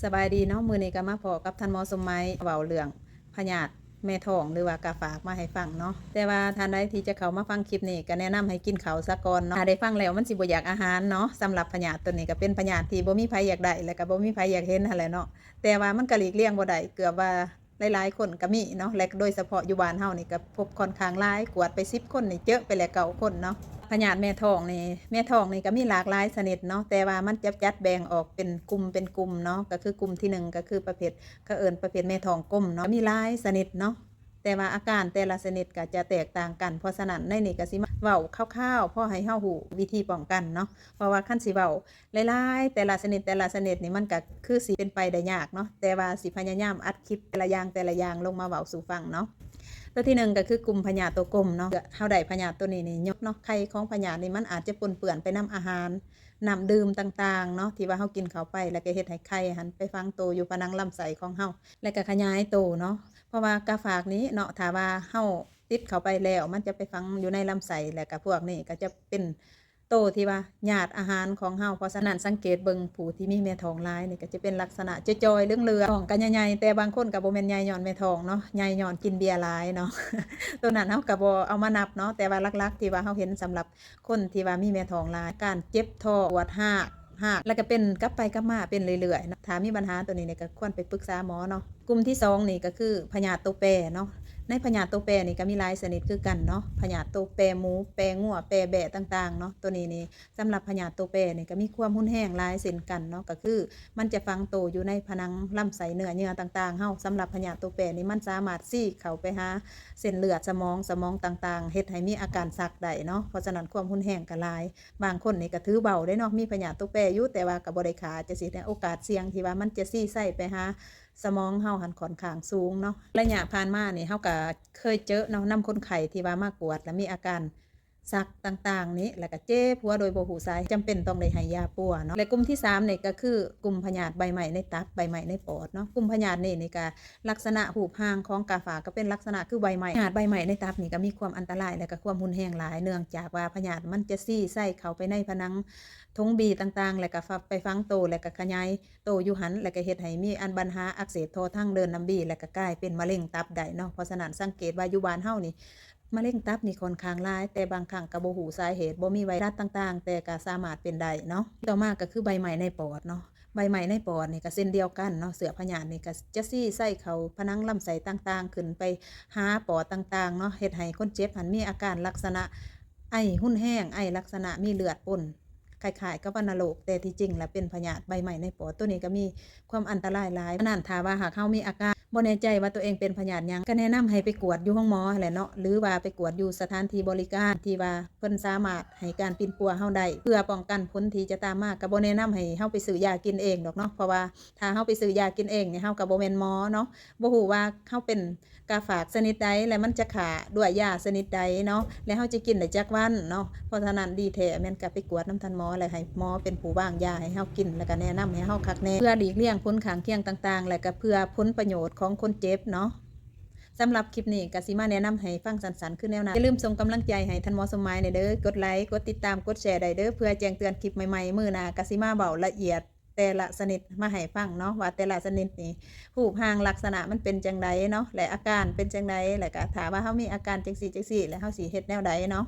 สบายดีเนาะมื้อนี้ก็มาพอกับท่านหมอสมัยเว้าเรื่องพยาธิแม่ท้องหรือว่ากะฝากมาให้ฟังเนาะแต่ว่าท่านใดที่จะเข้ามาฟังคลิปนี้ก็แนะนำให้กินข้าวซะก่อนเนาะถ้าได้ฟังแล้วมันสิบ่อยากอาหารเนาะสำหรับพยาธิตัวนี้ก็เป็นพยาธิที่บ่มีไผอยากได้และก็บ่มีไผอยากเห็นนั่นแหละเนาะแต่ว่ามันก็หลีกเลี่ยงบ่ได้เกือบว่าหลายๆคนก็มีเนาะและโดยเฉพาะอยู่บ้านเฮานี่ก็พบค่อนข้างหลายกวดไป10คนนี่เจอไปแล้ว9คนเนาะ พยาธิแม่ท้องนี่ก็มีหลากหลายชนิดเนาะแต่ว่ามันจะจัดแบ่งออกเป็นกลุ่มเนาะก็คือกลุ่มที่1ก็คือประเภทเขาเอิ้นประเภทแม่ท้องกลมเนาะมีหลายชนิดเนาะแต่ว่าอาการแต่ละชนิดก็จะแตกต่างกันเพราะฉะนั้นในนี้ก็สิมาเว้าคร่าวๆพอให้เฮารู้วิธีป้องกันเนาะเพราะว่าคันสิเว้าหลายๆแต่ละชนิดนี่มันก็คือสิเป็นไปได้ยากเนาะแต่ว่าสิพยายามอัดคลิปแต่ละอย่างลงมาเว้าสู่ฟังเนาะ ตัวที่1ก็คือกลุ่มพยาธิตัวกลมเนาะเฮาได้พยาธิตัวนี้นี่ยกเนาะไข่ของพยาธินี่มันอาจจะปนเปื้อนไปนำอาหารน้ำดื่มต่างๆเนาะที่ว่าเฮากินเข้าไปแล้วก็เฮ็ดให้ไข่หันไปฝังตัวอยู่ผนังลำไส้ของเฮาแล้วก็ขยายตัวเนาะเพราะว่ากาฝากนี้เนาะถ้าว่าเฮาติดเข้าไปแล้วมันจะไปฝังอยู่ในลำไส้แล้วก็พวกนี้ก็จะเป็นโตที่ว่าหยาดอาหารของเฮาเพราะฉะนั้นสังเกตเบิ่งผู้ที่มีแม่ท้องหลายนี่ก็จะเป็นลักษณะจอยๆเหลืองๆท้องก็ใหญ่ๆแต่บางคนก็บ่แม่นใหญ่ย้อนแม่ท้องเนาะใหญ่ย้อนกินเบียร์หลายเนาะ ตัวนั้นเฮาก็บ่เอามานับเนาะแต่ว่าหลักๆที่ว่าเฮาเห็นสำหรับคนที่ว่ามีแม่ท้องหลายการเจ็บท้องปวดหากแล้วก็เป็นกลับไปกลับมาเป็นเรื่อยๆเนาะถ้ามีปัญหาตัวนี้เนี่ยก็ควรไปปรึกษาหมอเนาะกลุ่มที่2นี่ก็คือพยาธิตัวแปรเนาะในพยาธิตัวแปรนี่ก็มีหลายชนิดคือกันเนาะพยาธิตัวแปรหมูแปรงัวแปรแบะต่างๆเนาะตัวนี้นี่สำหรับพยาธิตัวแปรนี่ก็มีความรุนแรงหลายเช่นกันเนาะก็คือมันจะฝังตัวอยู่ในผนังลำไส้เนื้อเยื่อต่างๆเฮาสำหรับพยาธิตัวแปรนี่มันสามารถซี้เข้าไปหา เส้นเลือดสมองต่างๆเฮ็ดให้มีอาการชักได้เนาะเพราะฉะนั้นความรุนแรงก็หลายบางคนนี่ก็ถือเบาได้เนาะมีพยาธิตัวแปรอยู่แต่ว่าก็บ่ได้ขาจังซี่แต่โอกาสเสี่ยงที่ว่ามันจะซี้ไส้ไปหาสมองเฮาหันค่อนข้างสูงเนาะระยะผ่านมานี่เฮาก็เคยเจอเนาะนำคนไข้ที่ว่ามากวดแล้วมีอาการชักต่างๆนี้แล้วก็เจ็บหัวโดยบ่รู้สาเหตุจำเป็นต้องได้ให้ยาปัวเนาะและกลุ่มที่3นี่ก็คือกลุ่มพยาธิใบใหม่ในตับใบใหม่ในปอดเนาะกลุ่มพยาธินี่ก็ ลักษณะหูพางของกาฝากก็เป็นลักษณะคือใบใหม่พยาธิใบใหม่ในตับนี่ก็มีความอันตรายและก็ความรุนแรงหลายเนื่องจากว่าพยาธิมันจะซี้ไส้เข้าไปในผนังทงบีต่างๆแล้วก็ไปฝังโตแล้วก็ขยายโตอยู่หันแล้วก็เฮ็ดให้มีอันปัญหาอักเสบทอทางเดินน้ำบีแล้วก็กลายเป็นมะเร็งตับได้เนาะเพราะฉะนั้นสังเกตว่าอยู่บ้านเฮานี่มะเร็งตับนี่ค่อนข้างหลายแต่บางครั้งก็บ่รู้สาเหตุบ่มีไวรัสต่างๆแต่ก็สามารถเป็นได้เนาะต่อมาก็คือใบใหม่ในปอดเนาะ ใบใหม่ในปอดนี่ก็เช่นเดียวกันเนาะเสือพยาธินี่ก็จะซี้ไส้เขาผนังลำไส้ต่างๆขึ้นไปหาปอดต่างๆเนาะเฮ็ดให้คนเจ็บหันมีอาการลักษณะไอหุ่นแห้งไอลักษณะมีเลือดปนคล้ายๆกับวัณโรคแต่ที่จริงแล้วเป็นพยาธิใบใหม่ในปอดตัวนี้ก็มีความอันตรายหลายฉะนั้นถ้าว่าหากเฮามีอาการบ่แน่ใจว่าตัวเองเป็นพยาธิหยังก็แนะนำให้ไปกวดอยู่ห้องหมอแหละเนาะหรือว่าไปกวดอยู่สถานที่บริการที่ว่าเพิ่นสามารถให้การปิ่นปัวเฮาได้เพื่อป้องกันผลที่จะตามมาก็บ่แนะนำให้เฮาไปซื้อยากินเองดอกเนาะเพราะว่าถ้าเฮาไปซื้อยากินเองเนี่ยเฮาก็บ่แม่นหมอเนาะบ่ฮู้ว่าเฮาเป็นกาฝากชนิดใดและมันจะฆ่าด้วยยาชนิดใดเนาะแล้วเฮาจะกินได้จักวันเนาะเพราะฉะนั้นดีแท้แม่นก็ไปกวดนำท่านหมอแล้วให้หมอเป็นผู้วางยาให้เฮากินแล้วก็แนะนำให้เฮาคักแน่เพื่อหลีกเลี่ยงผลข้างเคียงต่างๆและก็เพื่อผลประโยชน์ของคนเจ็บเนาะสำหรับคลิปนี้ก็สิมาแนะนำให้ฟังสั้นๆขึ้นแนวหน้าอย่าลืมส่งกำลังใจให้ท่านหมอสมหมายเด้อกดไลค์กดติดตามกดแชร์ได้เด้อเพื่อแจ้งเตือนคลิปใหม่ๆมื้อหน้าก็สิมาเว้าละเอียดแต่ละชนิดมาให้ฟังเนาะว่าแต่ละชนิดนี่รูปร่างลักษณะมันเป็นจังไดเนาะและอาการเป็นจังไดแล้วก็ถ้าว่าเฮามีอาการจังซี่แล้วเฮาสิเฮ็ดแนวใดเนาะ